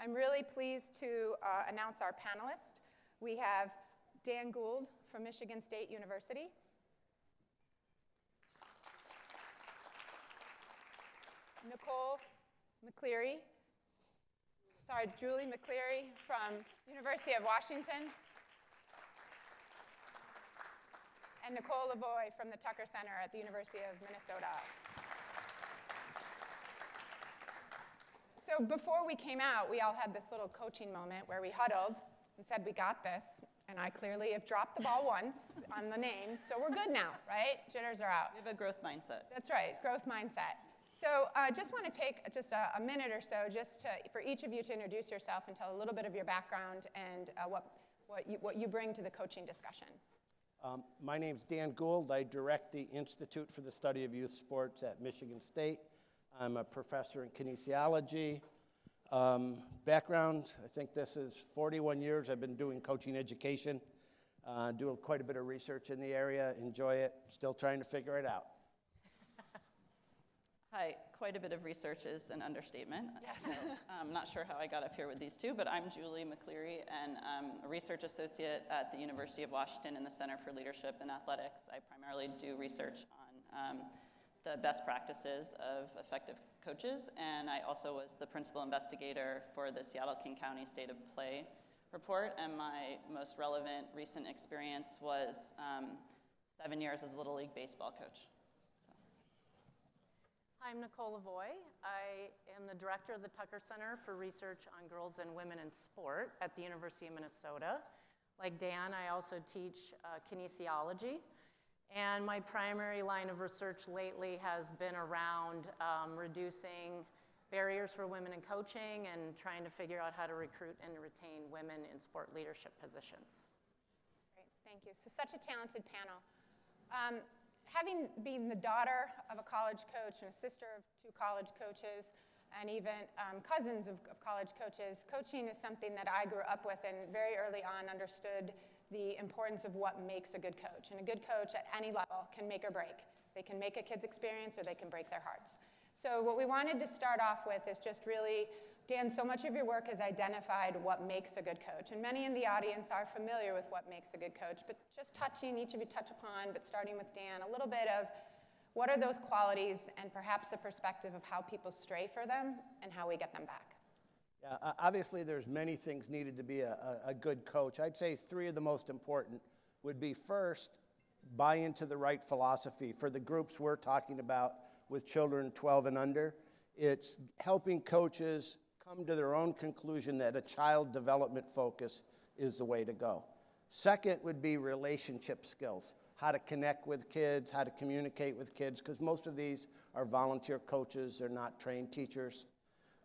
I'm really pleased to announce our panelists. We have Dan Gould from Michigan State University. Nicole Julie McCleery from University of Washington. And Nicole LaVoi from the Tucker Center at the University of Minnesota. So before we came out, we all had this little coaching moment where we huddled and said, we got this. And I clearly have dropped the ball once on the names, so we're good now, right? Jitters are out. We have a growth mindset. That's right, growth mindset. So I just want to take just a minute or so just for each of you to introduce yourself and tell a little bit of your background and what you bring to the coaching discussion. My name's Dan Gould. I direct the Institute for the Study of Youth Sports at Michigan State. I'm a professor in kinesiology. Background, I think this is 41 years I've been doing coaching education. Do quite a bit of research in the area, enjoy it, still trying to figure it out. Hi, quite a bit of research is an understatement. Yes. So, I'm not sure how I got up here with these two, but I'm Julie McCleery, and I'm a research associate at the University of Washington in the Center for Leadership and Athletics. I primarily do research on the best practices of effective coaches, and I also was the principal investigator for the Seattle-King County State of Play report, and my most relevant recent experience was 7 years as a Little League baseball coach. I'm Nicole LaVoi. I am the director of the Tucker Center for Research on Girls and Women in Sport at the University of Minnesota. Like Dan, I also teach kinesiology. And my primary line of research lately has been around reducing barriers for women in coaching and trying to figure out how to recruit and retain women in sport leadership positions. Great, thank you. So such a talented panel. Having been the daughter of a college coach and a sister of two college coaches and even cousins of college coaches, coaching is something that I grew up with and very early on understood the importance of what makes a good coach. And a good coach at any level can make or break. They can make a kid's experience or they can break their hearts. So what we wanted to start off with is just really, Dan, so much of your work has identified what makes a good coach. And many in the audience are familiar with what makes a good coach, but just touching, each of you touch upon, but starting with Dan, a little bit of what are those qualities and perhaps the perspective of how people stray for them and how we get them back. Yeah, obviously, there's many things needed to be a good coach. I'd say three of the most important would be first, buy into the right philosophy. For the groups we're talking about with children 12 and under, it's helping coaches come to their own conclusion that a child development focus is the way to go. Second would be relationship skills, how to connect with kids, how to communicate with kids, because most of these are volunteer coaches, they're not trained teachers.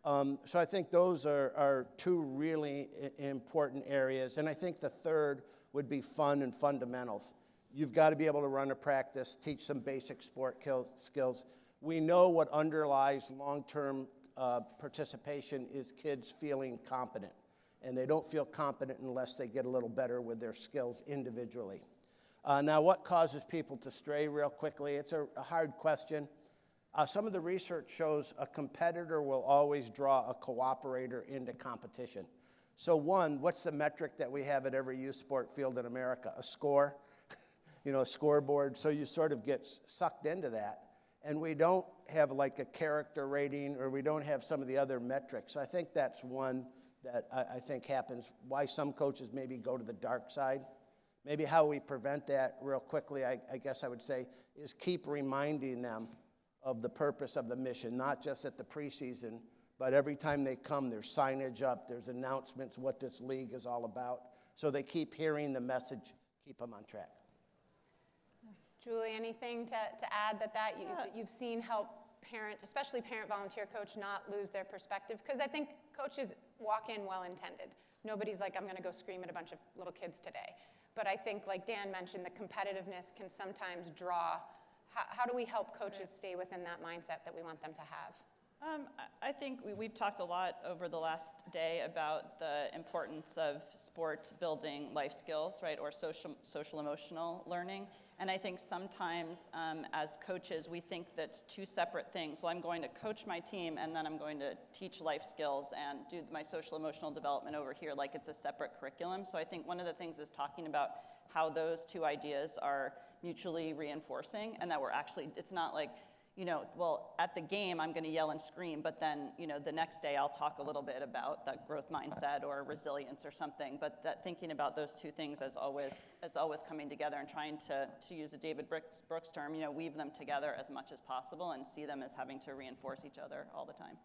So I think those are two really important areas. And I think the third would be fun and fundamentals. You've got to be able to run a practice, teach some basic sport skills. We know what underlies long-term participation is kids feeling competent. And they don't feel competent unless they get a little better with their skills individually. Now, what causes people to stray real quickly? It's a hard question. Some of the research shows a competitor will always draw a cooperator into competition. So one, what's the metric that we have at every youth sport field in America? A score, a scoreboard. So you sort of get sucked into that. And we don't have like a character rating or we don't have some of the other metrics. So I think that's one that I think happens, why some coaches maybe go to the dark side. Maybe how we prevent that real quickly, I guess I would say, is keep reminding them of the purpose of the mission, not just at the preseason, but every time they come, there's signage up, there's announcements what this league is all about. So they keep hearing the message, keep them on track. Julie, anything to add that you've seen help parent, especially parent volunteer coach, not lose their perspective? Because I think coaches walk in well-intended. Nobody's like, I'm going to go scream at a bunch of little kids today. But I think, like Dan mentioned, the competitiveness can sometimes draw. How do we help coaches stay within that mindset that we want them to have? I think we've talked a lot over the last day about the importance of sport building life skills, right, or social emotional learning. And I think sometimes as coaches, we think that's two separate things. Well, I'm going to coach my team and then I'm going to teach life skills and do my social emotional development over here like it's a separate curriculum. So I think one of the things is talking about how those two ideas are mutually reinforcing and that we're actually, it's not like, well, at the game, I'm going to yell and scream, but then, the next day I'll talk a little bit about that growth mindset or resilience or something. But that thinking about those two things as always coming together and trying to use a David Brooks term, weave them together as much as possible and see them as having to reinforce each other all the time.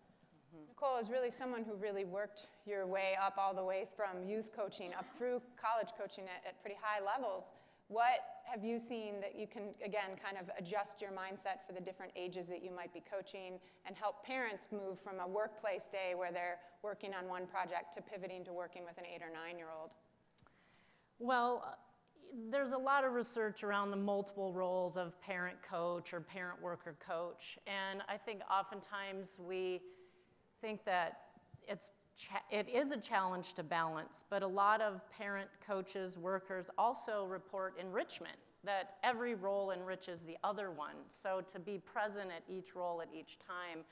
Nicole is really someone who really worked your way up all the way from youth coaching up through college coaching at pretty high levels. What have you seen that you can, again, kind of adjust your mindset for the different ages that you might be coaching and help parents move from a workplace day where they're working on one project to pivoting to working with an 8 or 9-year-old? Well, there's a lot of research around the multiple roles of parent coach or parent worker coach. And I think oftentimes we think that it is a challenge to balance, but a lot of parent coaches, workers also report enrichment, that every role enriches the other one. So to be present at each role at each time,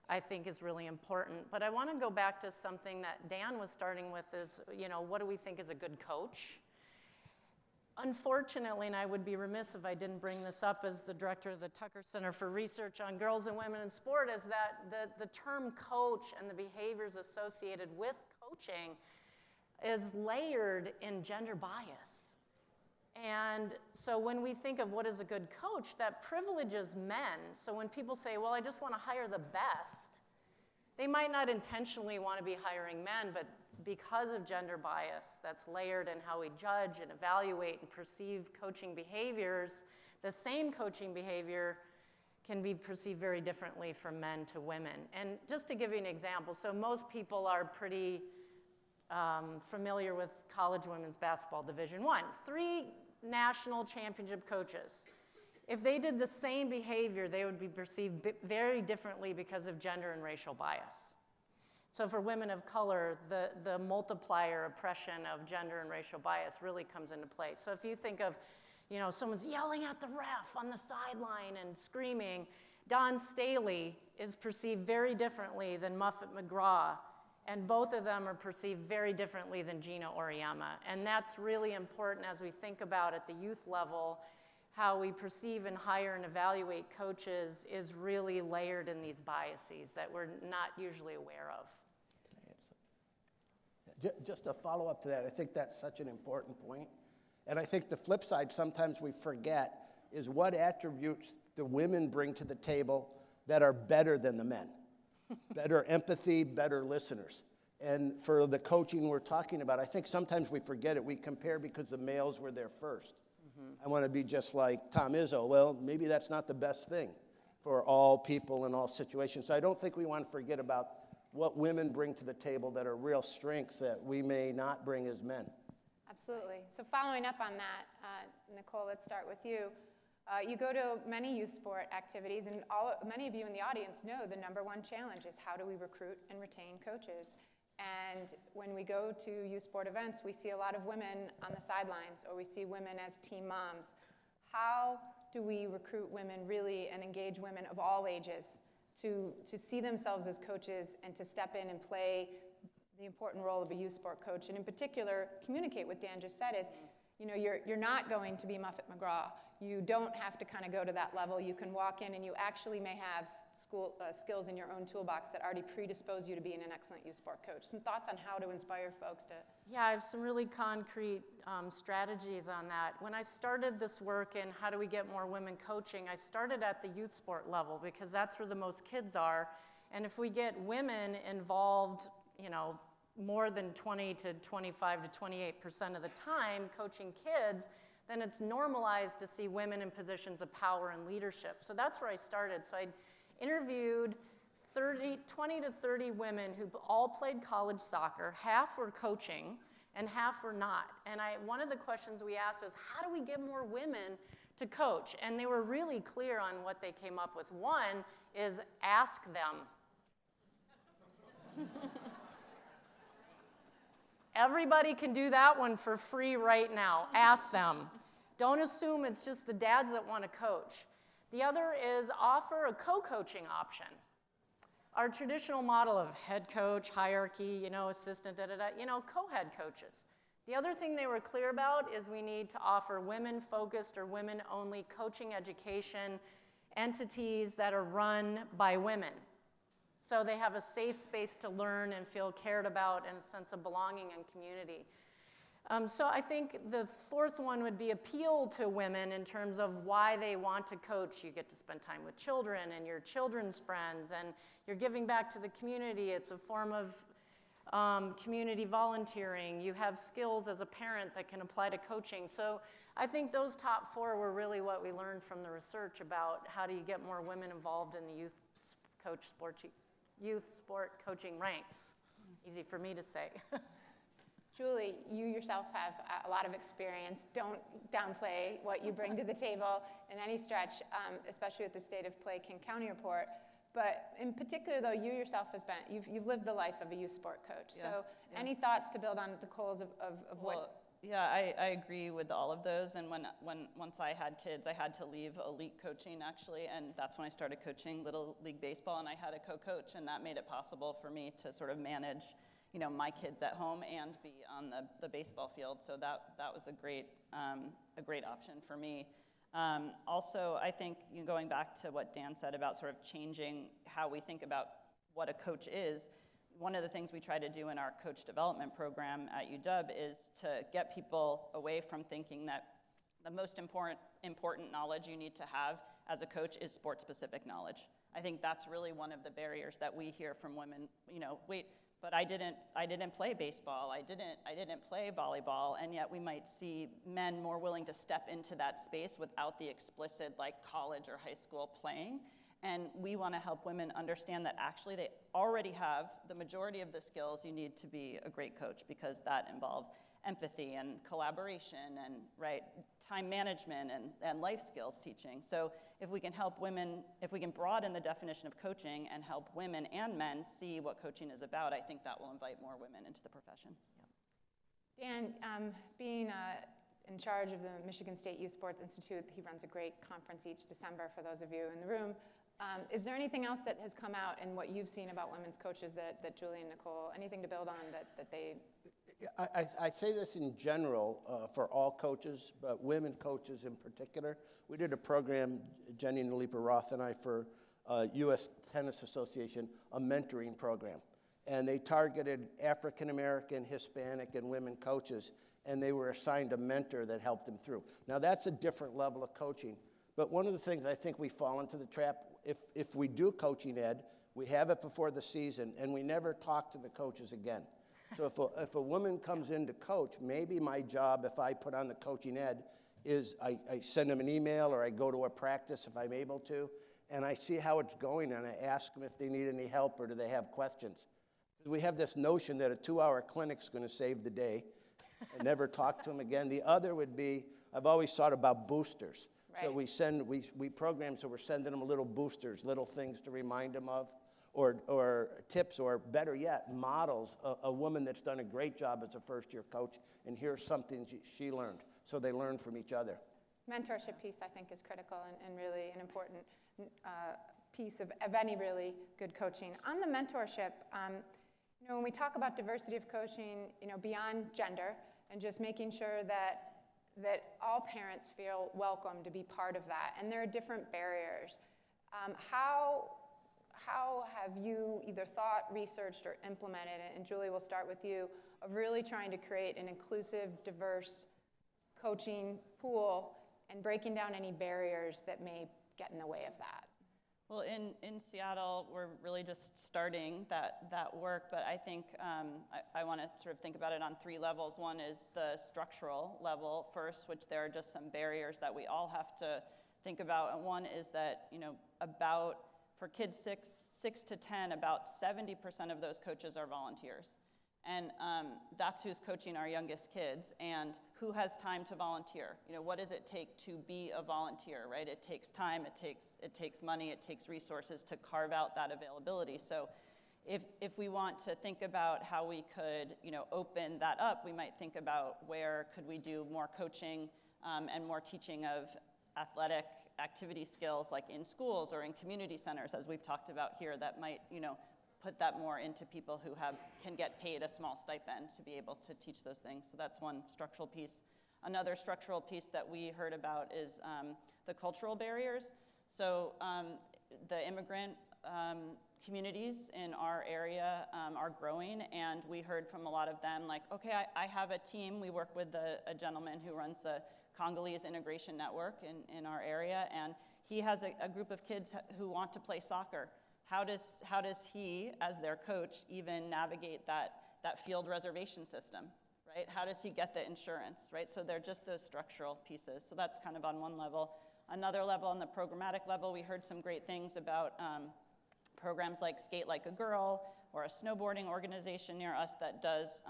I think is really important. But I want to go back to something that Dan was starting with is, what do we think is a good coach? Unfortunately, and I would be remiss if I didn't bring this up as the director of the Tucker Center for Research on Girls and Women in Sport, is that the term coach and the behaviors associated with coaching is layered in gender bias. And so when we think of what is a good coach, that privileges men. So when people say, well, I just want to hire the best, they might not intentionally want to be hiring men, but because of gender bias that's layered in how we judge and evaluate and perceive coaching behaviors, the same coaching behavior can be perceived very differently from men to women. And just to give you an example, so most people are pretty familiar with college women's basketball Division I. 3 national championship coaches. If they did the same behavior, they would be perceived very differently because of gender and racial bias. So for women of color, the multiplier oppression of gender and racial bias really comes into play. So if you think of, someone's yelling at the ref on the sideline and screaming, Don Staley is perceived very differently than Muffet McGraw, and both of them are perceived very differently than Gina Oriema. And that's really important as we think about at the youth level, how we perceive and hire and evaluate coaches is really layered in these biases that we're not usually aware of. Just a follow-up to that, I think that's such an important point. And I think the flip side, sometimes we forget, is what attributes the women bring to the table that are better than the men. Better empathy, better listeners. And for the coaching we're talking about, I think sometimes we forget it. We compare because the males were there first. I want to be just like Tom Izzo. Well, maybe that's not the best thing for all people in all situations. So I don't think we want to forget about what women bring to the table that are real strengths that we may not bring as men. Absolutely. So following up on that, Nicole, let's start with you. You go to many youth sport activities, and many of you in the audience know the number one challenge is how do we recruit and retain coaches? And when we go to youth sport events, we see a lot of women on the sidelines, or we see women as team moms. How do we recruit women really and engage women of all ages to see themselves as coaches and to step in and play the important role of a youth sport coach? And in particular, communicate what Dan just said is, you're not going to be Muffet McGraw. You don't have to kind of go to that level. You can walk in and you actually may have skills in your own toolbox that already predispose you to being an excellent youth sport coach. Some thoughts on how to inspire folks to... Yeah, I have some really concrete strategies on that. When I started this work in how do we get more women coaching, I started at the youth sport level because that's where the most kids are. And if we get women involved, more than 20 to 25 to 28% of the time coaching kids, then it's normalized to see women in positions of power and leadership. So that's where I started. So I interviewed 20 to 30 women who all played college soccer. Half were coaching and half were not. And one of the questions we asked is, how do we get more women to coach? And they were really clear on what they came up with. One is ask them Everybody can do that one for free right now. Ask them. Don't assume it's just the dads that want to coach. The other is offer a co-coaching option. Our traditional model of head coach, hierarchy, assistant, co-head coaches. The other thing they were clear about is we need to offer women-focused or women-only coaching education entities that are run by women. So they have a safe space to learn and feel cared about and a sense of belonging and community. So I think the fourth one would be appeal to women in terms of why they want to coach. You get to spend time with children and your children's friends, and you're giving back to the community. It's a form of community volunteering. You have skills as a parent that can apply to coaching. So I think those top four were really what we learned from the research about how do you get more women involved in the youth sport coaching ranks. Easy for me to say. Julie, you yourself have a lot of experience. Don't downplay what you bring to the table in any stretch, especially with the State of Play King County report. But in particular, though, you yourself you've lived the life of a youth sport coach. Yeah, So any thoughts to build on Nicole's of what? Yeah, I agree with all of those. And once I had kids, I had to leave elite coaching, actually. And that's when I started coaching Little League Baseball, and I had a co-coach, and that made it possible for me to sort of manage my kids at home and be on the baseball field. So that was a great option for me. Also, I think going back to what Dan said about sort of changing how we think about what a coach is, one of the things we try to do in our coach development program at UW is to get people away from thinking that the most important knowledge you need to have as a coach is sport-specific knowledge. I think that's really one of the barriers that we hear from women. But I didn't play baseball. I didn't play volleyball, and yet we might see men more willing to step into that space without the explicit college or high school playing. And we want to help women understand that actually they already have the majority of the skills you need to be a great coach, because that involves empathy and collaboration and time management and life skills teaching. So if we can help women, if we can broaden the definition of coaching and help women and men see what coaching is about, I think that will invite more women into the profession. Dan, being in charge of the Michigan State Youth Sports Institute, he runs a great conference each December for those of you in the room. Is there anything else that has come out in what you've seen about women's coaches that Julie and Nicole, anything to build on that they... I say this in general for all coaches, but women coaches in particular. We did a program, Jenny Nalipa Roth and I, for U.S. Tennis Association, a mentoring program. And they targeted African American, Hispanic, and women coaches, and they were assigned a mentor that helped them through. Now, that's a different level of coaching. But one of the things I think we fall into the trap, if we do coaching ed, we have it before the season, and we never talk to the coaches again. So if a woman comes in to coach, maybe my job, if I put on the coaching ed, is I send them an email or I go to a practice if I'm able to, and I see how it's going, and I ask them if they need any help or do they have questions. We have this notion that a 2-hour clinic's going to save the day and never talk to them again. The other would be, I've always thought about boosters. Right. So we program, so we're sending them little boosters, little things to remind them of, or tips, or better yet, models, a woman that's done a great job as a first-year coach, and here's something she learned, so they learn from each other. Mentorship piece, I think, is critical and really an important piece of any really good coaching. On the mentorship, when we talk about diversity of coaching, beyond gender, and just making sure that all parents feel welcome to be part of that, and there are different barriers. How have you either thought, researched, or implemented, and Julie, we'll start with you, of really trying to create an inclusive, diverse coaching pool and breaking down any barriers that may get in the way of that? Well, in Seattle, we're really just starting that work, but I think I want to sort of think about it on 3 levels. One is the structural level first, which there are just some barriers that we all have to think about. And one is that, for kids 6 to 10, about 70% of those coaches are volunteers. And that's who's coaching our youngest kids. And who has time to volunteer? What does it take to be a volunteer, right? It takes time, it takes money, it takes resources to carve out that availability. So if we want to think about how we could, open that up, we might think about where could we do more coaching and more teaching of athletic activity skills, like in schools or in community centers, as we've talked about here, that might, put that more into people who can get paid a small stipend to be able to teach those things. So that's one structural piece. Another structural piece that we heard about is the cultural barriers. So the immigrant communities in our area are growing, and we heard from a lot of them, like, okay, I have a team. We work with a gentleman who runs the Congolese Integration Network in our area, and he has a group of kids who want to play soccer. How does he, as their coach, even navigate that field reservation system, right? How does he get the insurance, right? So they're just those structural pieces. So that's kind of on one level. Another level, on the programmatic level, we heard some great things about programs like Skate Like a Girl, or a snowboarding organization near us that does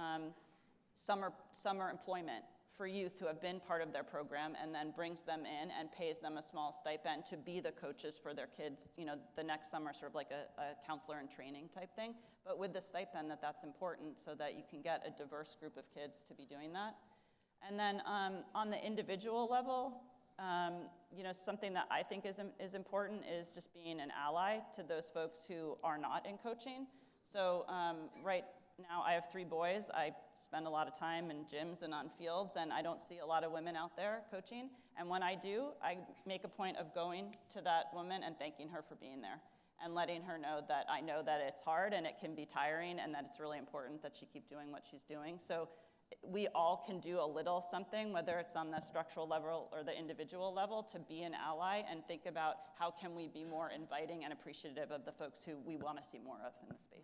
summer employment for youth who have been part of their program, and then brings them in and pays them a small stipend to be the coaches for their kids, the next summer, sort of like a counselor in training type thing. But with the stipend, that's important so that you can get a diverse group of kids to be doing that. And then on the individual level, something that I think is important is just being an ally to those folks who are not in coaching. So right now I have 3 boys. I spend a lot of time in gyms and on fields, and I don't see a lot of women out there coaching. And when I do, I make a point of going to that woman and thanking her for being there, and letting her know that I know that it's hard and it can be tiring, and that it's really important that she keep doing what she's doing. So we all can do a little something, whether it's on the structural level or the individual level, to be an ally and think about how can we be more inviting and appreciative of the folks who we want to see more of in the space.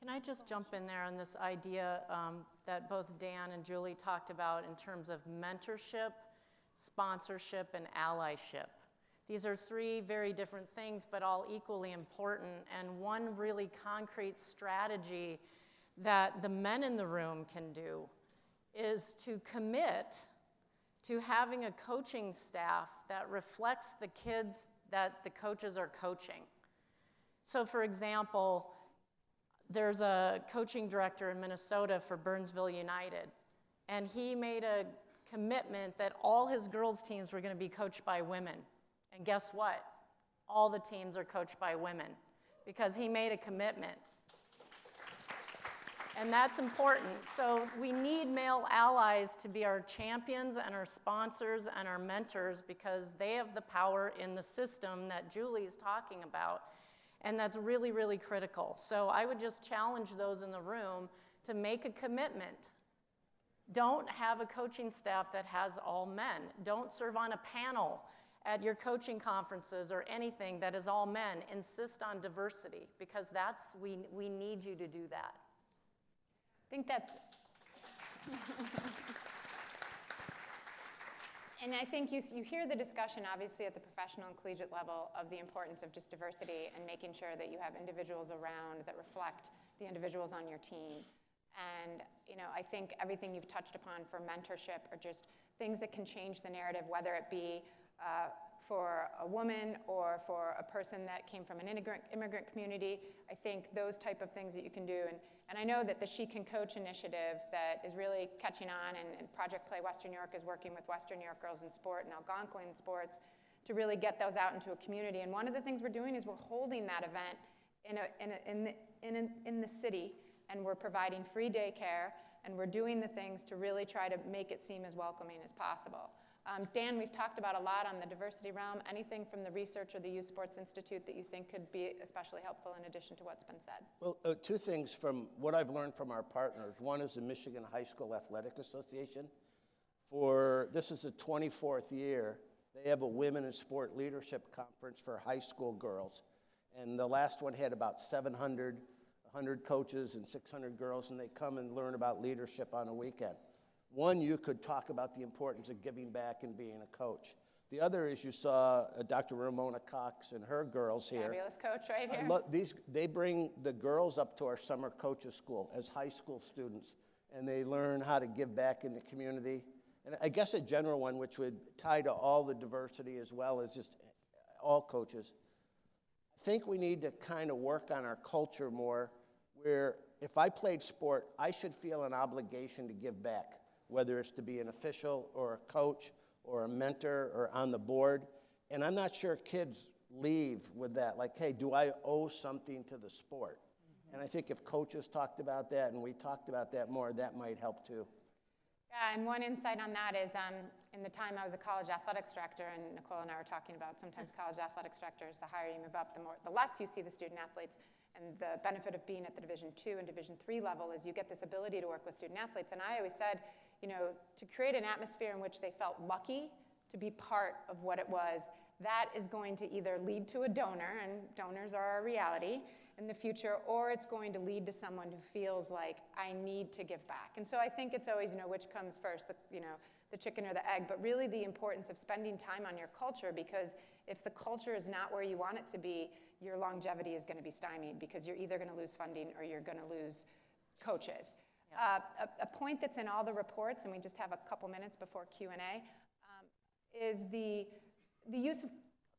Can I just jump in there on this idea that both Dan and Julie talked about in terms of mentorship, sponsorship, and allyship? These are 3 very different things, but all equally important. And one really concrete strategy that the men in the room can do is to commit to having a coaching staff that reflects the kids that the coaches are coaching. So for example, there's a coaching director in Minnesota for Burnsville United, and he made a commitment that all his girls' teams were going to be coached by women. And guess what? All the teams are coached by women because he made a commitment. And that's important. So we need male allies to be our champions and our sponsors and our mentors, because they have the power in the system that Julie's talking about. And that's really, really critical. So I would just challenge those in the room to make a commitment. Don't have a coaching staff that has all men. Don't serve on a panel at your coaching conferences or anything that is all men. Insist on diversity, because we need you to do that. I think that's, and I think you hear the discussion, obviously, at the professional and collegiate level of the importance of just diversity and making sure that you have individuals around that reflect the individuals on your team. And, I think everything you've touched upon for mentorship are just things that can change the narrative, whether it be for a woman or for a person that came from an immigrant community. I think those type of things that you can do. And I know that the She Can Coach initiative that is really catching on, and Project Play Western New York is working with Western New York Girls in Sport and Algonquin Sports to really get those out into a community. And one of the things we're doing is we're holding that event in the city, and we're providing free daycare, and we're doing the things to really try to make it seem as welcoming as possible. Dan, we've talked about a lot on the diversity realm. Anything from the research or the Youth Sports Institute that you think could be especially helpful in addition to what's been said? Well, 2 things from what I've learned from our partners. One is the Michigan High School Athletic Association. This is the 24th year. They have a Women in Sport Leadership Conference for high school girls. And the last one had about 700 coaches and 600 girls, and they come and learn about leadership on a weekend. One, you could talk about the importance of giving back and being a coach. The other is you saw Dr. Ramona Cox and her girls here. Fabulous coach right here. They bring the girls up to our summer coaches school as high school students, and they learn how to give back in the community. And I guess a general one, which would tie to all the diversity as well as just all coaches. I think we need to kind of work on our culture more where if I played sport, I should feel an obligation to give back, whether it's to be an official or a coach or a mentor or on the board. And I'm not sure kids leave with that, like, hey, do I owe something to the sport? And I think if coaches talked about that and we talked about that more, that might help too. Yeah, and one insight on that is in the time I was a college athletics director, and Nicole and I were talking about sometimes college athletics directors, the higher you move up, the less you see the student athletes. And the benefit of being at the Division II and Division III level is you get this ability to work with student athletes. And I always said, you know, to create an atmosphere in which they felt lucky to be part of what it was, that is going to either lead to a donor, and donors are a reality in the future, or it's going to lead to someone who feels like, I need to give back. And so I think it's always, you know, which comes first, the chicken or the egg, but really the importance of spending time on your culture, because if the culture is not where you want it to be, your longevity is going to be stymied, because you're either going to lose funding or you're going to lose coaches. Yeah. A point that's in all the reports, and we just have a couple minutes before Q&A, is the use of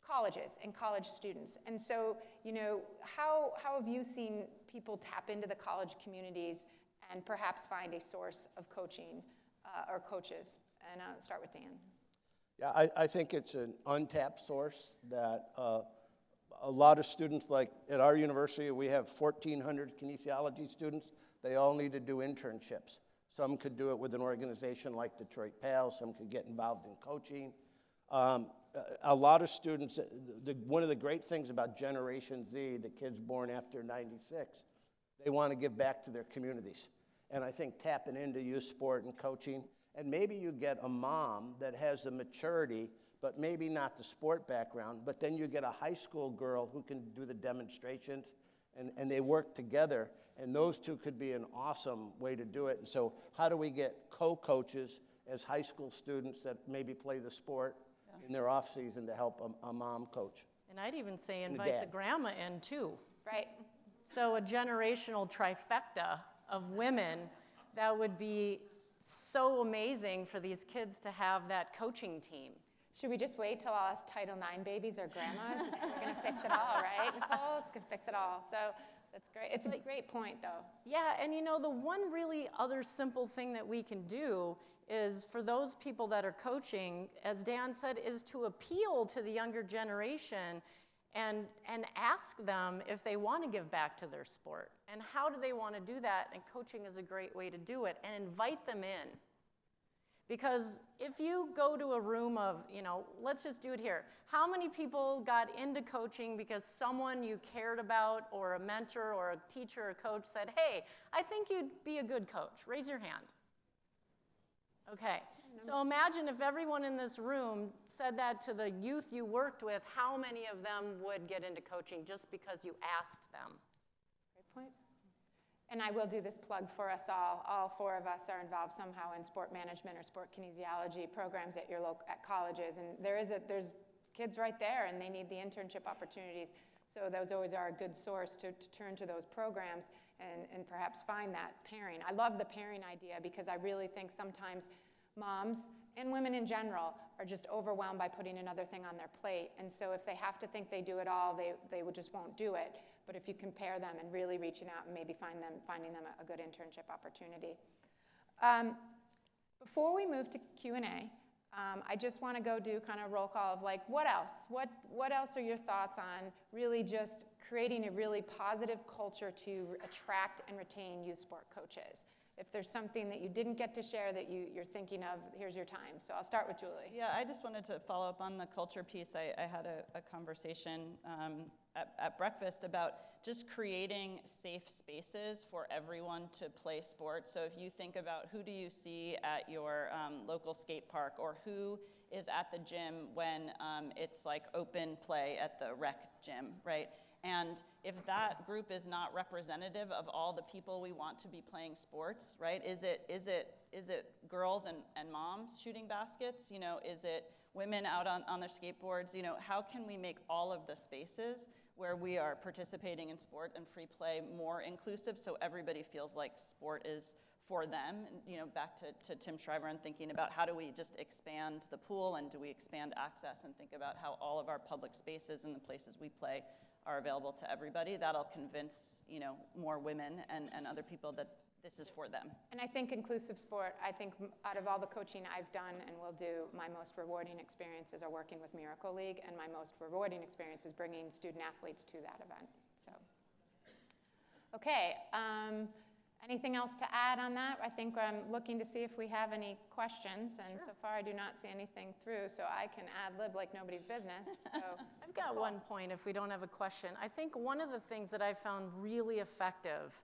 colleges and college students. And so, you know, how have you seen people tap into the college communities and perhaps find a source of coaching or coaches? And I'll start with Dan. Yeah, I think it's an untapped source that a lot of students, like at our university, we have 1,400 kinesiology students. They all need to do internships. Some could do it with an organization like Detroit PAL. Some could get involved in coaching. A lot of students, one of the great things about Generation Z, the kids born after 96, they want to give back to their communities. And I think tapping into youth sport and coaching, and maybe you get a mom that has the maturity, but maybe not the sport background, but then you get a high school girl who can do the demonstrations, and they work together, and those two could be an awesome way to do it. And so how do we get co-coaches as high school students that maybe play the sport in their off season to help a mom coach? And I'd even say invite the grandma in too. Right. So a generational trifecta of women, that would be so amazing for these kids to have that coaching team. Should we just wait till all us Title IX babies are grandmas? We're going to fix it all, right, Nicole? It's going to fix it all. So that's great. It's a great point, though. Yeah, and you know, the one really other simple thing that we can do is for those people that are coaching, as Dan said, is to appeal to the younger generation and ask them if they want to give back to their sport. And how do they want to do that? And coaching is a great way to do it, and invite them in. Because if you go to a room of, you know, let's just do it here. How many people got into coaching because someone you cared about, or a mentor or a teacher or coach said, hey, I think you'd be a good coach? Raise your hand. Okay, so imagine if everyone in this room said that to the youth you worked with, how many of them would get into coaching just because you asked them? Great point. And I will do this plug for us all. All four of us are involved somehow in sport management or sport kinesiology programs at your at colleges. And there's kids right there, and they need the internship opportunities. So those always are a good source to turn to those programs and perhaps find that pairing. I love the pairing idea, because I really think sometimes moms and women in general are just overwhelmed by putting another thing on their plate. And so if they have to think they do it all, they just won't do it. But if you compare them and really reaching out and maybe finding them a good internship opportunity. Before we move to Q&A, I just want to go do kind of roll call of like, what else? What else are your thoughts on really just creating a really positive culture to attract and retain youth sport coaches? If there's something that you didn't get to share that you're thinking of, here's your time. So I'll start with Julie. Yeah, I just wanted to follow up on the culture piece. I had a conversation at breakfast about just creating safe spaces for everyone to play sports. So if you think about who do you see at your local skate park, or who is at the gym when it's like open play at the rec gym, right? And if that group is not representative of all the people we want to be playing sports, right? Is it girls and moms shooting baskets? You know, is it women out on their skateboards? You know, how can we make all of the spaces where we are participating in sport and free play more inclusive, so everybody feels like sport is for them? And, you know, back to Tim Shriver and thinking about how do we just expand the pool, and do we expand access, and think about how all of our public spaces and the places we play are available to everybody, that'll convince, more women and other people that this is for them. And I think inclusive sport, I think out of all the coaching I've done and will do, my most rewarding experiences are working with Miracle League, and my most rewarding experience is bringing student athletes to that event. So, okay, anything else to add on that? I think I'm looking to see if we have any questions, and so far I do not see anything through, so I can ad-lib like nobody's business. So I've got one point if we don't have a question. I think one of the things that I found really effective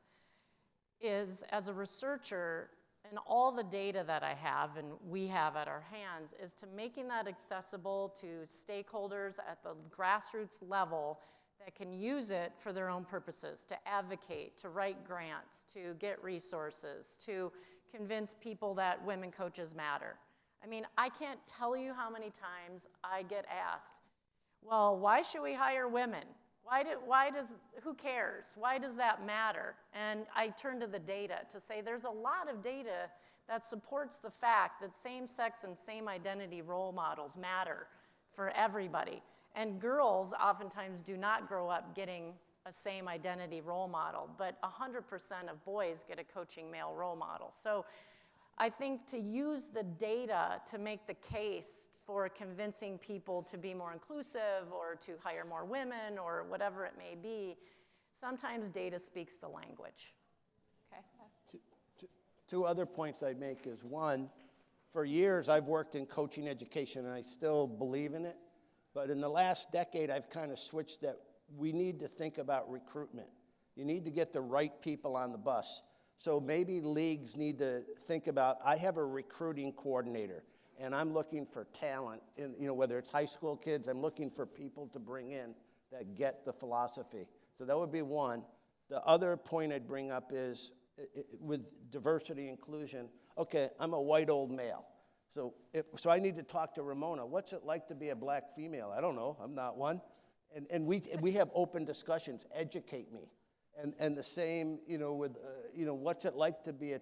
is, as a researcher, and all the data that I have and we have at our hands, is to making that accessible to stakeholders at the grassroots level that can use it for their own purposes, to advocate, to write grants, to get resources, to convince people that women coaches matter. I mean, I can't tell you how many times I get asked, well, why should we hire women? Who cares? Why does that matter? And I turn to the data to say there's a lot of data that supports the fact that same-sex and same-identity role models matter for everybody. And girls oftentimes do not grow up getting a same-identity role model, but 100% of boys get a coaching male role model. So I think to use the data to make the case for convincing people to be more inclusive or to hire more women or whatever it may be, sometimes data speaks the language. okay. Two other points I'd make is, one, for years I've worked in coaching education and I still believe in it, but in the last decade I've kind of switched that we need to think about recruitment. You need to get the right people on the bus. So maybe leagues need to think about, I have a recruiting coordinator and I'm looking for talent, whether it's high school kids, I'm looking for people to bring in that get the philosophy. So that would be one. The other point I'd bring up is with diversity inclusion, okay, I'm a white old male. So I need to talk to Ramona. What's it like to be a black female? I don't know, I'm not one. And we have open discussions, educate me. And the same, with, what's it like to be a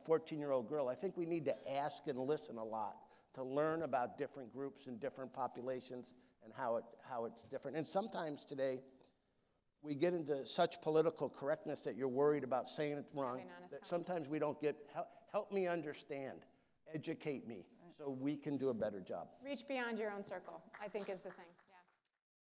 14-year-old girl? I think we need to ask and listen a lot to learn about different groups and different populations and how it's different. And sometimes today, we get into such political correctness that you're worried about saying it wrong. That sometimes we don't get, help me understand, educate me, so we can do a better job. Reach beyond your own circle, I think, is the thing.